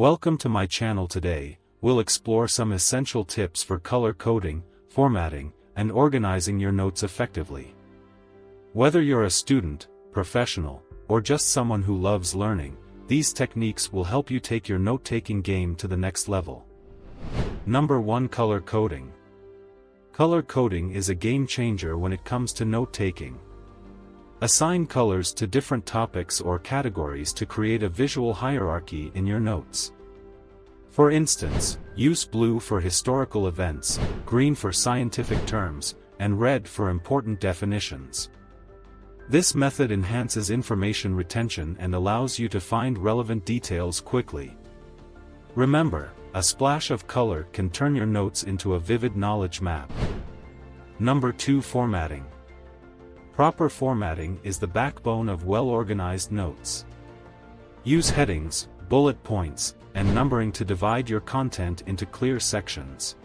Welcome to my channel. Today, we'll explore some essential tips for color coding, formatting, and organizing your notes effectively. Whether you're a student, professional, or just someone who loves learning, these techniques will help you take your note-taking game to the next level. Number 1. Color coding. Color coding is a game changer when it comes to note-taking. Assign colors to different topics or categories to create a visual hierarchy in your notes. For instance, use blue for historical events, green for scientific terms, and red for important definitions. This method enhances information retention and allows you to find relevant details quickly. Remember, a splash of color can turn your notes into a vivid knowledge map. Number 2. Formatting. Proper formatting is the backbone of well-organized notes. Use headings, bullet points, and numbering to divide your content into clear sections.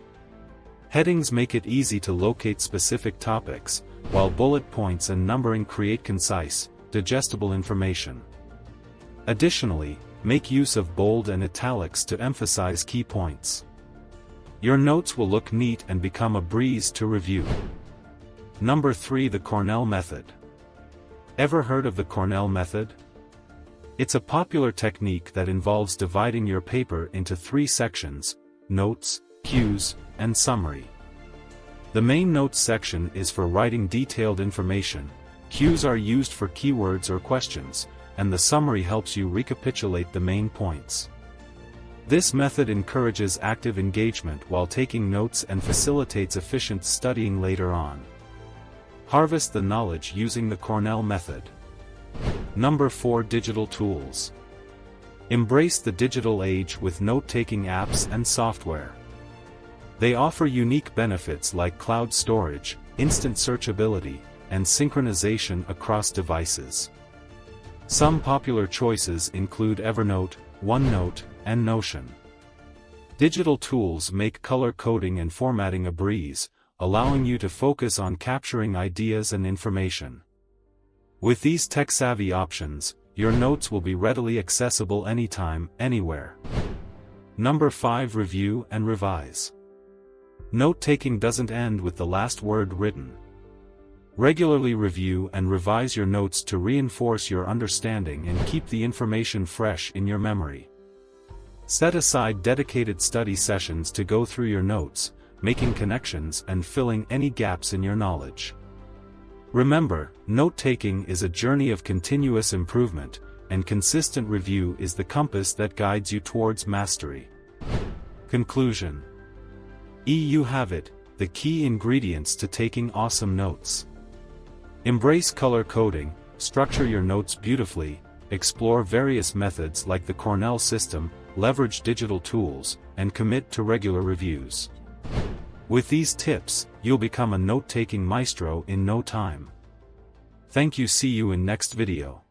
Headings make it easy to locate specific topics, while bullet points and numbering create concise, digestible information. Additionally, make use of bold and italics to emphasize key points. Your notes will look neat and become a breeze to review. Number 3. The Cornell method. Ever heard of the Cornell method? It's a popular technique that involves dividing your paper into 3 sections: notes, cues, and summary. The main notes section is for writing detailed information, cues are used for keywords or questions, and the summary helps you recapitulate the main points. This method encourages active engagement while taking notes and facilitates efficient studying later on. Harvest the knowledge using the Cornell method. Number 4. Digital tools. Embrace the digital age with note-taking apps and software. They offer unique benefits like cloud storage, instant searchability, and synchronization across devices. Some popular choices include Evernote, OneNote, and Notion. Digital tools make color coding and formatting a breeze, allowing you to focus on capturing ideas and information. With these tech-savvy options, your notes will be readily accessible anytime, anywhere. Number 5. Review and revise. Note-taking doesn't end with the last word written. Regularly review and revise your notes to reinforce your understanding and keep the information fresh in your memory. Set aside dedicated study sessions to go through your notes, making connections and filling any gaps in your knowledge. Remember, note-taking is a journey of continuous improvement, and consistent review is the compass that guides you towards mastery. Conclusion. You have it, the key ingredients to taking awesome notes. Embrace color coding, structure your notes beautifully, explore various methods like the Cornell system, leverage digital tools, and commit to regular reviews. With these tips, you'll become a note-taking maestro in no time. Thank you. See you in next video.